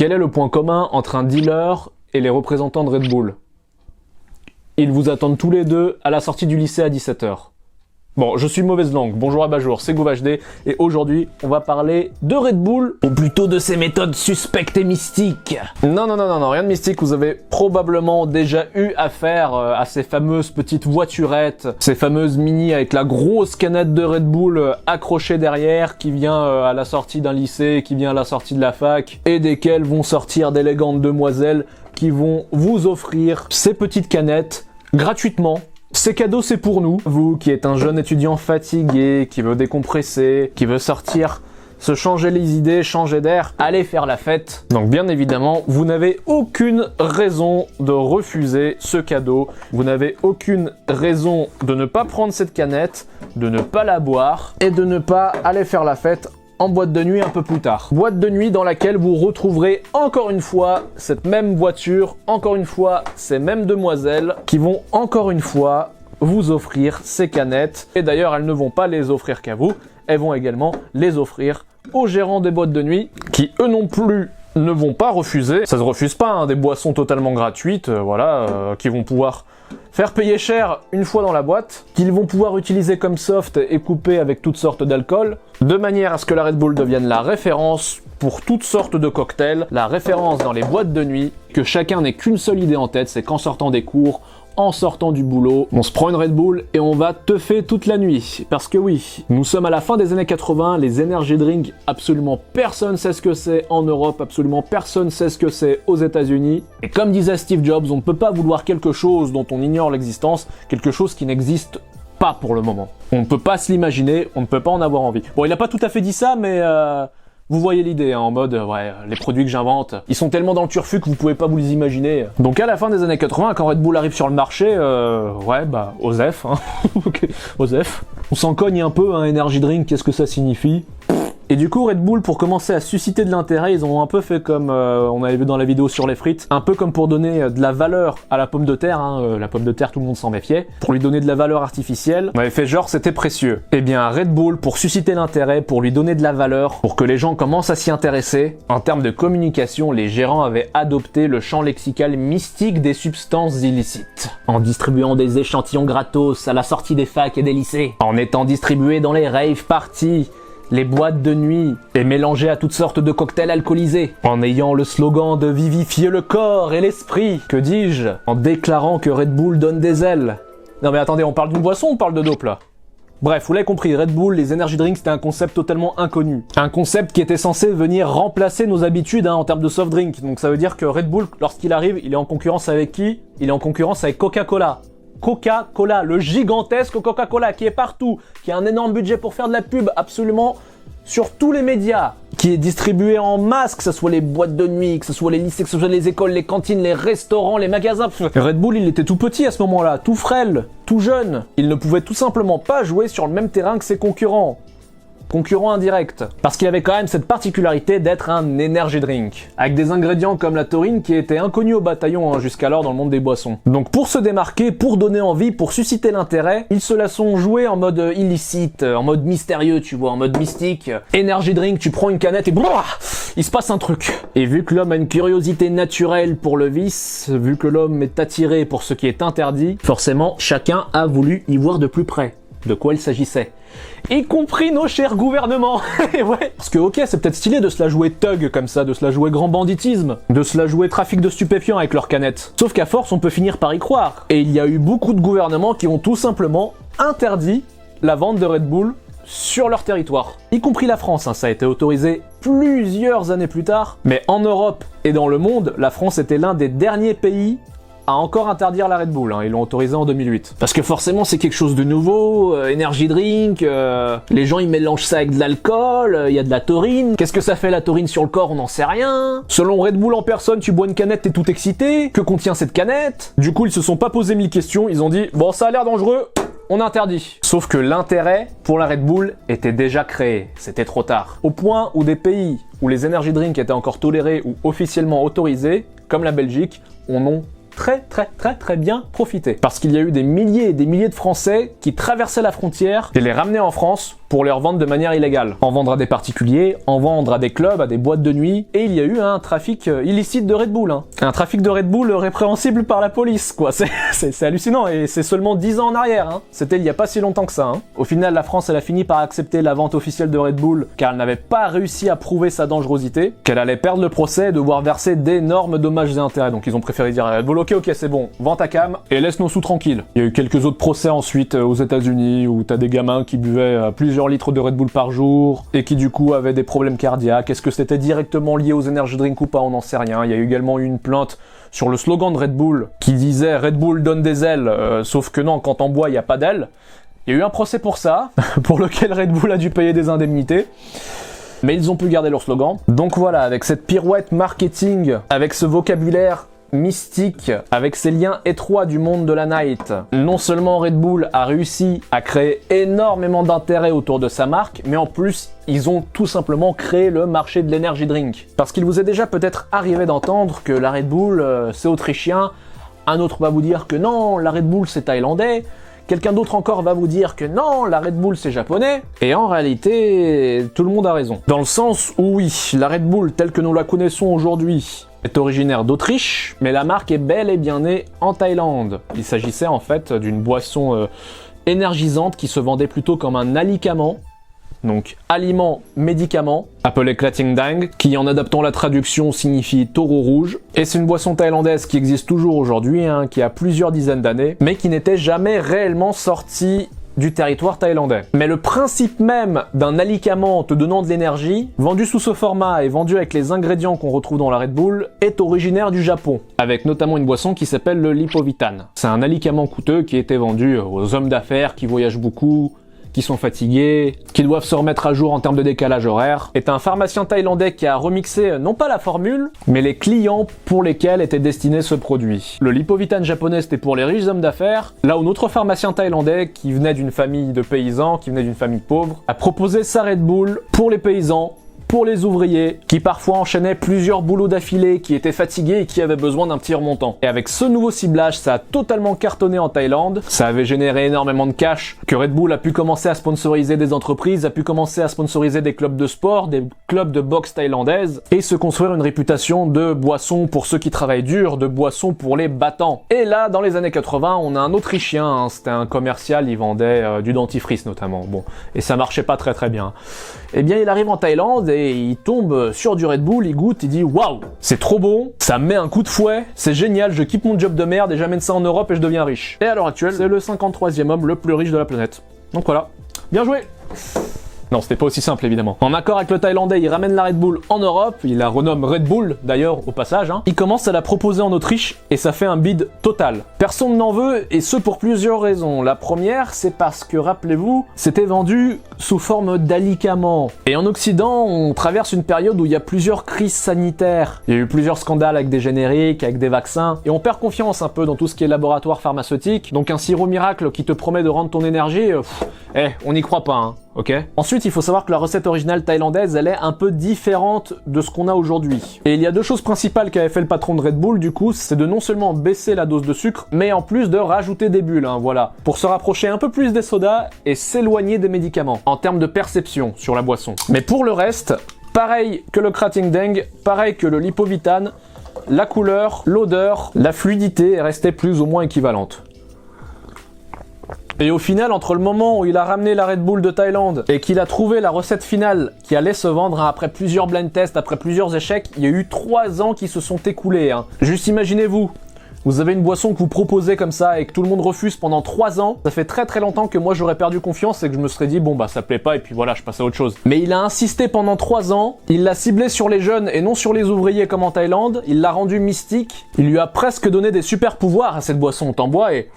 Quel est le point commun entre un dealer et les représentants de Red Bull? Ils vous attendent tous les deux à la sortie du lycée à 17h. Bon, je suis mauvaise langue, bonjour à Bajour, c'est GouvaHD, et aujourd'hui, on va parler de Red Bull, ou plutôt de ses méthodes suspectes et mystiques. Non, rien de mystique, vous avez probablement déjà eu affaire à ces fameuses petites voiturettes, ces fameuses mini avec la grosse canette de Red Bull accrochée derrière, qui vient à la sortie d'un lycée, qui vient à la sortie de la fac, et desquelles vont sortir d'élégantes demoiselles qui vont vous offrir ces petites canettes gratuitement. Ces cadeaux, c'est pour nous. Vous qui êtes un jeune étudiant fatigué, qui veut décompresser, qui veut sortir, se changer les idées, changer d'air, aller faire la fête. Donc bien évidemment, vous n'avez aucune raison de refuser ce cadeau. Vous n'avez aucune raison de ne pas prendre cette canette, de ne pas la boire et de ne pas aller faire la fête en boîte de nuit un peu plus tard. Boîte de nuit dans laquelle vous retrouverez encore une fois cette même voiture, encore une fois ces mêmes demoiselles qui vont encore une fois vous offrir ces canettes. Et d'ailleurs, elles ne vont pas les offrir qu'à vous, elles vont également les offrir aux gérants des boîtes de nuit qui eux non plus ne vont pas refuser. Ça se refuse pas, hein, des boissons totalement gratuites, qui vont pouvoir faire payer cher une fois dans la boîte, qu'ils vont pouvoir utiliser comme soft et couper avec toutes sortes d'alcool, de manière à ce que la Red Bull devienne la référence pour toutes sortes de cocktails, la référence dans les boîtes de nuit, que chacun n'ait qu'une seule idée en tête, c'est qu'en sortant des cours, en sortant du boulot, on se prend une Red Bull et on va teuffer toute la nuit. Parce que oui, nous sommes à la fin des années 80, les energy drinks, absolument personne sait ce que c'est en Europe, absolument personne sait ce que c'est aux États-Unis. Et comme disait Steve Jobs, on ne peut pas vouloir quelque chose dont on ignore l'existence, quelque chose qui n'existe pas pour le moment. On ne peut pas se l'imaginer, on ne peut pas en avoir envie. Bon, il n'a pas tout à fait dit ça, mais vous voyez l'idée, hein, en mode, ouais, les produits que j'invente, ils sont tellement dans le turfu que vous pouvez pas vous les imaginer. Donc à la fin des années 80, quand Red Bull arrive sur le marché, OSEF, hein. Ok, OSEF. On s'en cogne un peu, un energy drink, qu'est-ce que ça signifie? Et du coup, Red Bull, pour commencer à susciter de l'intérêt, ils ont un peu fait comme on avait vu dans la vidéo sur les frites, un peu comme pour donner de la valeur à la pomme de terre, hein, la pomme de terre tout le monde s'en méfiait, pour lui donner de la valeur artificielle, on avait fait genre c'était précieux. Et bien Red Bull, pour susciter l'intérêt, pour lui donner de la valeur, pour que les gens commencent à s'y intéresser, en termes de communication, les gérants avaient adopté le champ lexical mystique des substances illicites, en distribuant des échantillons gratos à la sortie des facs et des lycées, en étant distribués dans les rave parties, les boîtes de nuit, et mélangés à toutes sortes de cocktails alcoolisés, en ayant le slogan de vivifier le corps et l'esprit, que dis-je, en déclarant que Red Bull donne des ailes. Non mais attendez, on parle d'une boisson ou on parle de dope là? Bref, vous l'avez compris, Red Bull, les energy drinks, c'était un concept totalement inconnu. Un concept qui était censé venir remplacer nos habitudes en termes de soft drink. Donc ça veut dire que Red Bull, lorsqu'il arrive, il est en concurrence avec qui? Il est en concurrence avec Coca-Cola. Coca-Cola, le gigantesque Coca-Cola qui est partout, qui a un énorme budget pour faire de la pub absolument sur tous les médias, qui est distribué en masse, que ce soit les boîtes de nuit, que ce soit les lycées, que ce soit les écoles, les cantines, les restaurants, les magasins. Red Bull, il était tout petit à ce moment-là, tout frêle, tout jeune. Il ne pouvait tout simplement pas jouer sur le même terrain que ses concurrents. Concurrent indirect. Parce qu'il avait quand même cette particularité d'être un energy drink, avec des ingrédients comme la taurine qui étaient inconnus au bataillon jusqu'alors dans le monde des boissons. Donc pour se démarquer, pour donner envie, pour susciter l'intérêt, ils se la sont joués en mode illicite, en mode mystérieux, tu vois, en mode mystique. Energy drink, tu prends une canette et brrr, il se passe un truc. Et vu que l'homme a une curiosité naturelle pour le vice, vu que l'homme est attiré pour ce qui est interdit, forcément chacun a voulu y voir de plus près de quoi il s'agissait. Y compris nos chers gouvernements. Ouais. Parce que ok, c'est peut-être stylé de se la jouer thug comme ça, de se la jouer grand banditisme, de se la jouer trafic de stupéfiants avec leurs canettes. Sauf qu'à force, on peut finir par y croire. Et il y a eu beaucoup de gouvernements qui ont tout simplement interdit la vente de Red Bull sur leur territoire. Y compris la France, hein, ça a été autorisé plusieurs années plus tard. Mais en Europe et dans le monde, la France était l'un des derniers pays à encore interdire la Red Bull, hein. Ils l'ont autorisé en 2008. Parce que forcément c'est quelque chose de nouveau, energy drink, les gens ils mélangent ça avec de l'alcool, il y a de la taurine. Qu'est-ce que ça fait la taurine sur le corps, on n'en sait rien. Selon Red Bull en personne, tu bois une canette, t'es tout excité. Que contient cette canette? Du coup ils se sont pas posé 1000 questions, ils ont dit bon ça a l'air dangereux, on interdit. Sauf que l'intérêt pour la Red Bull était déjà créé, c'était trop tard. Au point où des pays où les energy drinks étaient encore tolérés ou officiellement autorisés, comme la Belgique, en ont très bien profité. Parce qu'il y a eu des milliers et des milliers de Français qui traversaient la frontière et les ramenaient en France pour les revendre de manière illégale. En vendre à des particuliers, en vendre à des clubs, à des boîtes de nuit, et il y a eu un trafic illicite de Red Bull. Un trafic de Red Bull répréhensible par la police, quoi. C'est hallucinant, et c'est seulement 10 ans en arrière. C'était il y a pas si longtemps que ça. Au final, la France, elle a fini par accepter la vente officielle de Red Bull, car elle n'avait pas réussi à prouver sa dangerosité, qu'elle allait perdre le procès et devoir verser d'énormes dommages et intérêts. Donc ils ont préféré dire à Red Bull, ok, c'est bon, vends ta cam, et laisse nos sous tranquilles. Il y a eu quelques autres procès ensuite aux États-Unis, où t'as des gamins qui buvaient plusieurs litres de Red Bull par jour, et qui du coup avaient des problèmes cardiaques. Est-ce que c'était directement lié aux energy drinks ou pas, on n'en sait rien. Il y a également eu une plainte sur le slogan de Red Bull, qui disait Red Bull donne des ailes, sauf que non, quand on boit, il n'y a pas d'ailes. Il y a eu un procès pour ça, pour lequel Red Bull a dû payer des indemnités. Mais ils ont pu garder leur slogan. Donc voilà, avec cette pirouette marketing, avec ce vocabulaire mystique, avec ces liens étroits du monde de la night, non seulement Red Bull a réussi à créer énormément d'intérêt autour de sa marque, mais en plus, ils ont tout simplement créé le marché de l'energy drink. Parce qu'il vous est déjà peut-être arrivé d'entendre que la Red Bull, c'est autrichien, un autre va vous dire que non, la Red Bull, c'est thaïlandais, quelqu'un d'autre encore va vous dire que non, la Red Bull c'est japonais, et en réalité, tout le monde a raison. Dans le sens où oui, la Red Bull telle que nous la connaissons aujourd'hui est originaire d'Autriche, mais la marque est bel et bien née en Thaïlande. Il s'agissait en fait d'une boisson énergisante qui se vendait plutôt comme un alicament, donc aliment médicament, appelé Klating Dang, qui en adaptant la traduction signifie taureau rouge. Et c'est une boisson thaïlandaise qui existe toujours aujourd'hui, qui a plusieurs dizaines d'années, mais qui n'était jamais réellement sortie du territoire thaïlandais. Mais le principe même d'un alicament te donnant de l'énergie, vendu sous ce format et vendu avec les ingrédients qu'on retrouve dans la Red Bull, est originaire du Japon, avec notamment une boisson qui s'appelle le Lipovitan. C'est un alicament coûteux qui était vendu aux hommes d'affaires qui voyagent beaucoup, qui sont fatigués, qui doivent se remettre à jour en termes de décalage horaire, est un pharmacien thaïlandais qui a remixé non pas la formule, mais les clients pour lesquels était destiné ce produit. Le Lipovitan japonais c'était pour les riches hommes d'affaires, là où notre pharmacien thaïlandais, qui venait d'une famille de paysans, qui venait d'une famille pauvre, a proposé sa Red Bull pour les paysans, pour les ouvriers, qui parfois enchaînaient plusieurs boulots d'affilée, qui étaient fatigués et qui avaient besoin d'un petit remontant. Et avec ce nouveau ciblage, ça a totalement cartonné en Thaïlande, ça avait généré énormément de cash, que Red Bull a pu commencer à sponsoriser des entreprises, a pu commencer à sponsoriser des clubs de sport, des clubs de boxe thaïlandaises, et se construire une réputation de boisson pour ceux qui travaillent dur, de boisson pour les battants. Et là, dans les années 80, on a un Autrichien, c'était un commercial, il vendait du dentifrice notamment, bon, et ça marchait pas très bien. Eh bien, il arrive en Thaïlande et il tombe sur du Red Bull, il goûte, il dit « Waouh, c'est trop bon, ça met un coup de fouet, c'est génial, je quitte mon job de merde et j'amène ça en Europe et je deviens riche. » Et à l'heure actuelle, c'est le 53e homme le plus riche de la planète. Donc voilà, bien joué! Non, c'était pas aussi simple évidemment. En accord avec le Thaïlandais, il ramène la Red Bull en Europe, il la renomme Red Bull d'ailleurs au passage. Il commence à la proposer en Autriche et ça fait un bid total. Personne n'en veut et ce pour plusieurs raisons. La première, c'est parce que, rappelez-vous, c'était vendu sous forme d'alicament. Et en Occident, on traverse une période où il y a plusieurs crises sanitaires. Il y a eu plusieurs scandales avec des génériques, avec des vaccins, et on perd confiance un peu dans tout ce qui est laboratoire pharmaceutique. Donc un sirop miracle qui te promet de rendre ton énergie, on n'y croit pas, ok? Ensuite, il faut savoir que la recette originale thaïlandaise, elle est un peu différente de ce qu'on a aujourd'hui. Et il y a deux choses principales qu'avait fait le patron de Red Bull, du coup, c'est de non seulement baisser la dose de sucre, mais en plus de rajouter des bulles, voilà, pour se rapprocher un peu plus des sodas et s'éloigner des médicaments, en termes de perception sur la boisson. Mais pour le reste, pareil que le Krating Dang, pareil que le Lipovitan, la couleur, l'odeur, la fluidité est restée plus ou moins équivalente. Et au final, entre le moment où il a ramené la Red Bull de Thaïlande et qu'il a trouvé la recette finale qui allait se vendre après plusieurs blind tests, après plusieurs échecs, il y a eu 3 ans qui se sont écoulés. Juste imaginez-vous, vous avez une boisson que vous proposez comme ça et que tout le monde refuse pendant 3 ans. Ça fait très longtemps que moi j'aurais perdu confiance et que je me serais dit bon bah ça plaît pas et puis voilà, je passe à autre chose. Mais il a insisté pendant 3 ans, il l'a ciblé sur les jeunes et non sur les ouvriers comme en Thaïlande, il l'a rendu mystique, il lui a presque donné des super pouvoirs à cette boisson, t'en bois et...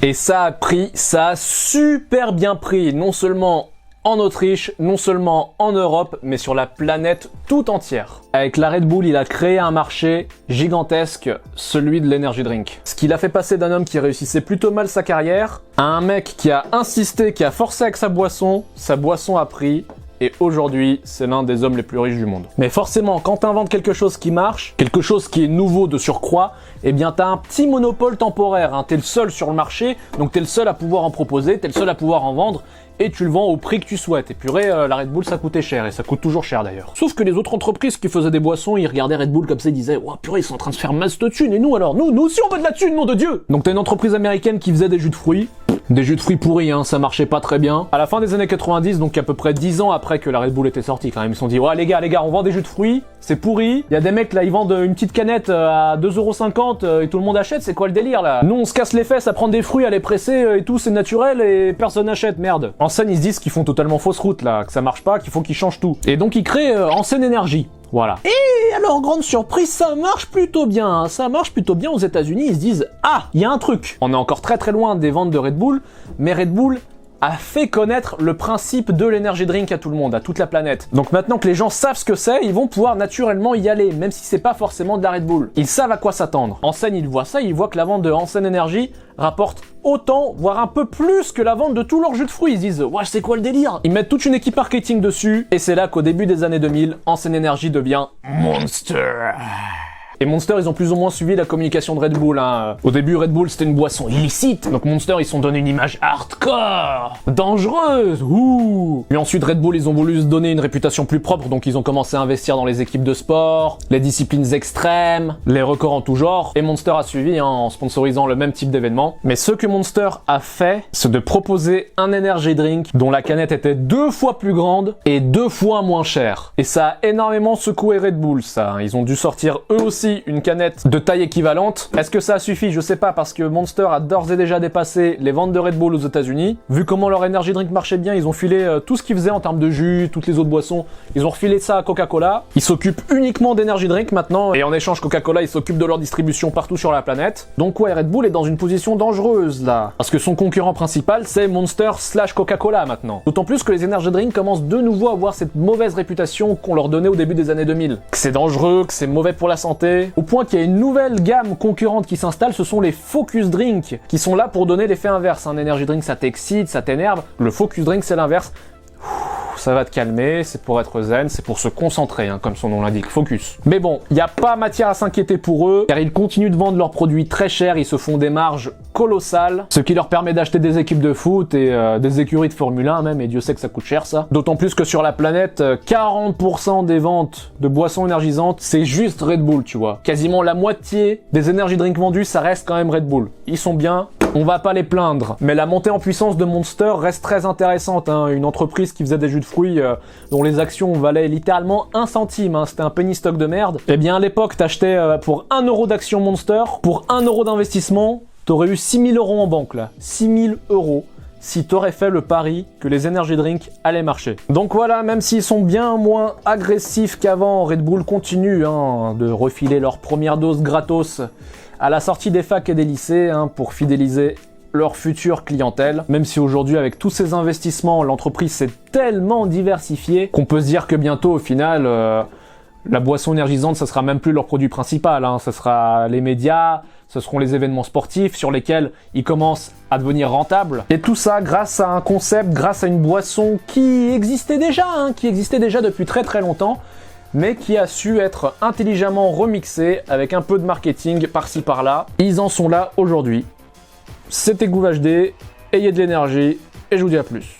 Et ça a pris, ça a super bien pris, non seulement en Autriche, non seulement en Europe, mais sur la planète tout entière. Avec la Red Bull, il a créé un marché gigantesque, celui de l'energy drink. Ce qui l'a fait passer d'un homme qui réussissait plutôt mal sa carrière, à un mec qui a insisté, qui a forcé avec sa boisson a pris, et aujourd'hui, c'est l'un des hommes les plus riches du monde. Mais forcément, quand t'inventes quelque chose qui marche, quelque chose qui est nouveau de surcroît, eh bien t'as un petit monopole temporaire, t'es le seul sur le marché, donc t'es le seul à pouvoir en proposer, t'es le seul à pouvoir en vendre, et tu le vends au prix que tu souhaites. Et purée, la Red Bull ça coûtait cher et ça coûte toujours cher d'ailleurs. Sauf que les autres entreprises qui faisaient des boissons, ils regardaient Red Bull comme ça, ils disaient ouah purée, ils sont en train de se faire masse de thunes et nous alors, nous aussi on veut de la thune, nom de Dieu. Donc t'as une entreprise américaine qui faisait des jus de fruits. Des jus de fruits pourris, hein, ça marchait pas très bien. À la fin des années 90, donc à peu près 10 ans après que la Red Bull était sortie quand même, ils se sont dit ouais les gars, on vend des jus de fruits, c'est pourri. Il y a des mecs là, ils vendent une petite canette à 2,50€ et tout le monde achète, c'est quoi le délire là? Nous on se casse les fesses à prendre des fruits, à les presser et tout, c'est naturel et personne n'achète, merde. En scène ils se disent qu'ils font totalement fausse route là, que ça marche pas, qu'il faut qu'ils changent tout. Et donc ils créent En Scène Énergie. Voilà. Et alors, grande surprise, ça marche plutôt bien. Hein. Ça marche plutôt bien aux États-Unis. Ils se disent ah, il y a un truc. On est encore très très loin des ventes de Red Bull, mais Red Bull a fait connaître le principe de l'energy drink à tout le monde, à toute la planète. Donc maintenant que les gens savent ce que c'est, ils vont pouvoir naturellement y aller, même si c'est pas forcément de la Red Bull. Ils savent à quoi s'attendre. En scène, ils voient ça, ils voient que la vente de En Scène Énergie rapporte autant, voire un peu plus que la vente de tous leurs jus de fruits. Ils disent ouais, c'est quoi le délire? Ils mettent toute une équipe marketing dessus, et c'est là qu'au début des années 2000, En Scène Énergie devient Monster. Et Monster, ils ont plus ou moins suivi la communication de Red Bull. Hein. Au début, Red Bull, c'était une boisson illicite. Donc Monster, ils se sont donné une image hardcore, dangereuse. Ouh. Puis ensuite, Red Bull, ils ont voulu se donner une réputation plus propre. Donc ils ont commencé à investir dans les équipes de sport, les disciplines extrêmes, les records en tout genre. Et Monster a suivi hein, en sponsorisant le même type d'événement. Mais ce que Monster a fait, c'est de proposer un energy drink dont la canette était 2 fois plus grande et 2 fois moins chère. Et ça a énormément secoué Red Bull, ça. Ils ont dû sortir eux aussi une canette de taille équivalente. Est-ce que ça a suffi? Je sais pas, parce que Monster a d'ores et déjà dépassé les ventes de Red Bull aux États-Unis. Vu comment leur energy drink marchait bien, ils ont filé tout ce qu'ils faisaient en termes de jus, toutes les autres boissons. Ils ont refilé ça à Coca-Cola. Ils s'occupent uniquement d'energy drink maintenant, et en échange Coca-Cola, ils s'occupent de leur distribution partout sur la planète. Donc ouais, Red Bull est dans une position dangereuse là, parce que son concurrent principal c'est Monster / Coca-Cola maintenant. D'autant plus que les energy drinks commencent de nouveau à avoir cette mauvaise réputation qu'on leur donnait au début des années 2000. Que c'est dangereux, que c'est mauvais pour la santé. Au point qu'il y a une nouvelle gamme concurrente qui s'installe, ce sont les focus drinks, qui sont là pour donner l'effet inverse. Un energy drink ça t'excite, ça t'énerve, le focus drink c'est l'inverse. Ça va te calmer, c'est pour être zen, c'est pour se concentrer, hein, comme son nom l'indique, focus. Mais bon, il n'y a pas matière à s'inquiéter pour eux, car ils continuent de vendre leurs produits très chers, ils se font des marges colossales, ce qui leur permet d'acheter des équipes de foot et des écuries de Formule 1 même, et Dieu sait que ça coûte cher ça. D'autant plus que sur la planète, 40% des ventes de boissons énergisantes, c'est juste Red Bull, tu vois. Quasiment la moitié des energy drinks vendus, ça reste quand même Red Bull. Ils sont bien, on va pas les plaindre, mais la montée en puissance de Monster reste très intéressante, hein. Une entreprise qui faisait des jus de fruits dont les actions valaient littéralement 1 centime, hein. C'était un penny stock de merde. Eh bien à l'époque, t'achetais pour 1 euro d'action Monster, pour 1 euro d'investissement, t'aurais eu 6 000 € en banque là. 6 000 € si t'aurais fait le pari que les energy drinks allaient marcher. Donc voilà, même s'ils sont bien moins agressifs qu'avant, Red Bull continue hein, de refiler leur première dose gratos à la sortie des facs et des lycées hein, pour fidéliser leur future clientèle. Même si aujourd'hui, avec tous ces investissements, l'entreprise s'est tellement diversifiée qu'on peut se dire que bientôt, au final, la boisson énergisante, ça sera même plus leur produit principal. Hein. Ça sera les médias, ce seront les événements sportifs sur lesquels ils commencent à devenir rentables. Et tout ça grâce à un concept, grâce à une boisson qui existait déjà, hein, depuis très très longtemps, mais qui a su être intelligemment remixée avec un peu de marketing par-ci par-là. Ils en sont là aujourd'hui. C'était GouVHD, ayez de l'énergie, et je vous dis à plus.